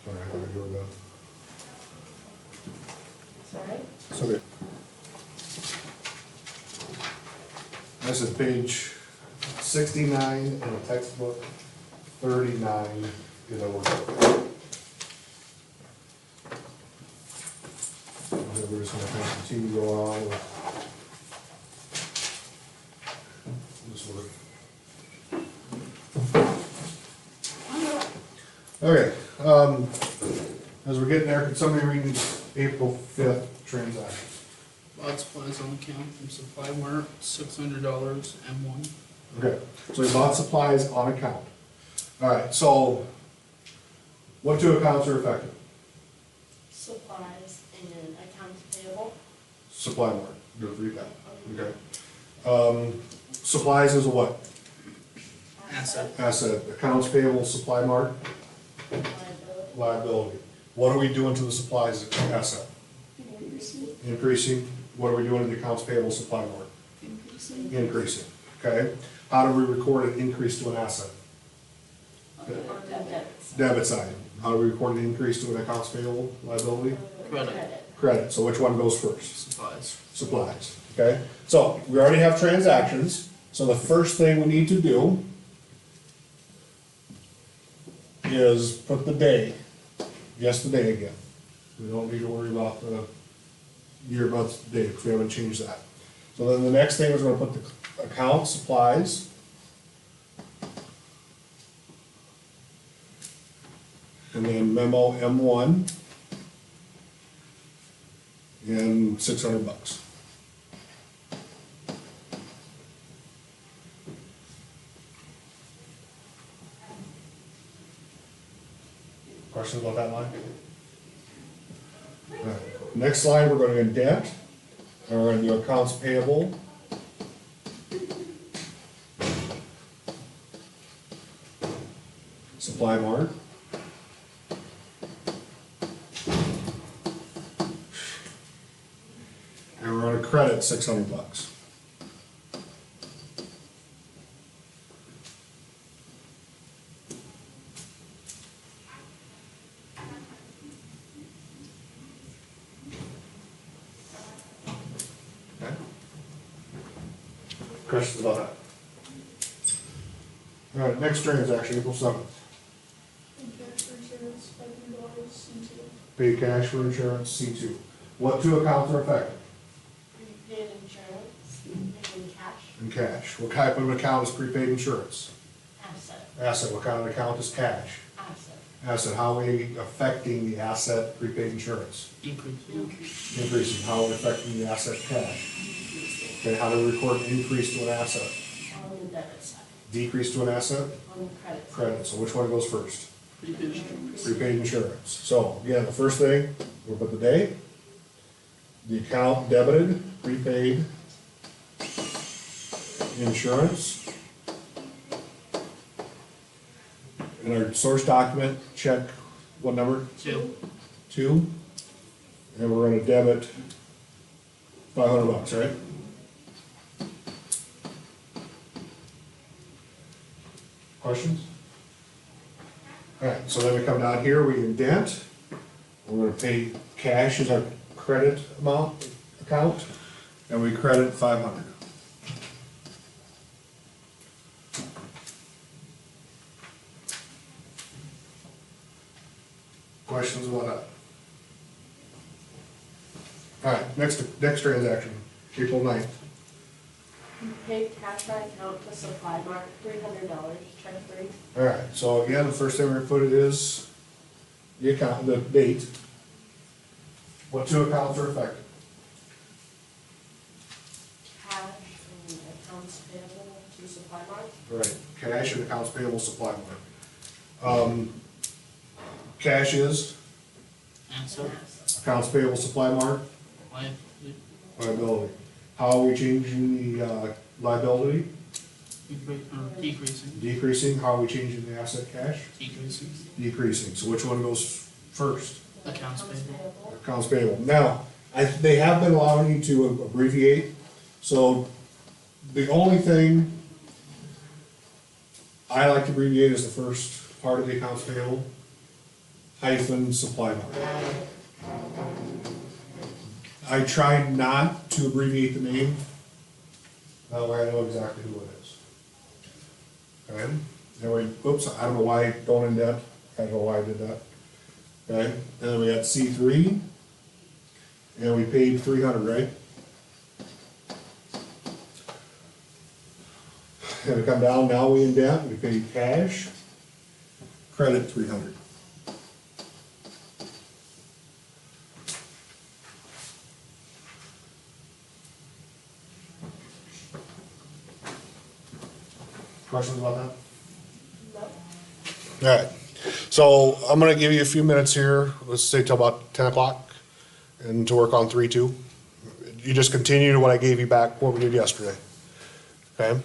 All right, how do we do that? Sorry? It's okay. This is page 69 in the textbook, 39 in the workbook. And we're just gonna kind of continue to go on with this work. Okay, as we're getting there, could somebody read these April 5th transactions? Lot supplies on account from Supply Mart, $600, M1. Okay, so we bought supplies on account. All right, so what two accounts are affected? Supplies and accounts payable. Supply Mart, do it read that, okay. Supplies is a what? Asset. Asset. Accounts payable, Supply Mart, Liability. liability. What are we doing to the supplies asset? Increasing. What are we doing to the accounts payable, Supply Mart? Increasing, okay. How do we record an increase to an asset? On the debit side. Debit side. How do we record an increase to an accounts payable, liability? Credit. Credit, so which one goes first? Supplies. Supplies, okay? So, we already have transactions, so the first thing we need to do is put the day, guess the day again. We don't need to worry about the year, month, date, because we haven't changed that. So then the next thing is we're gonna put the account supplies. And then memo M1. And $600. Questions about that line? Alright, next line, we're going to indent, or in the accounts payable. Supply Mart. And we're gonna credit $600. Okay. Questions about that? All right, next transaction, April 7th. Cash for insurance, $500, C2. Pay cash for insurance, C2. What two accounts are affected? Prepaid insurance and cash. In cash. What type of account is prepaid insurance? Asset. Asset. What kind of account is cash? Asset. Asset. How are we affecting the asset prepaid insurance? Increase. Increasing. How are we affecting the asset cash? Okay, how do we record an increase to an asset? On the debit side. Decrease to an asset? On the credit side. Credit. So which one goes first? Prepaid insurance. Prepaid insurance. So again, the first thing, we'll put the day, the account debited, prepaid insurance. In our source document, check what number? 2. 2. And we're gonna debit $500, right? Questions? Alright, so then we come down here, we indent, we're gonna pay cash as our credit amount, account, and we credit 500. Questions about that? Alright, next transaction, April 9th. Paid cash by account to Supply Mart, $300, check free. Alright, so again, the first thing we're gonna put it is the account, the date. What two accounts are affected? Cash and accounts payable to Supply Mart. Right, cash and accounts payable, Supply Mart. Cash is Asset. Asset. accounts payable, Supply Mart, Liability. liability. How are we changing the liability? Decreasing. Decreasing. How are we changing the asset cash? Decreasing. Decreasing. So which one goes first? Accounts payable. Accounts payable. Now, they have been allowing you to abbreviate, so the only thing I like to abbreviate is the first part of the accounts payable. hyphen supply mart. I tried not to abbreviate the name, that way I know exactly who it is. Okay, then we, oops, I don't know why, don't indent, I don't know why I did that. Okay, and then we got C3, and we paid 300, right? And we come down, now we indent, we pay cash, credit 300. Questions about that? No. All right, so I'm gonna give you a few minutes here, let's say till about 10 o'clock, and to work on 3-2. You just continue to what I gave you back, what we did yesterday, okay?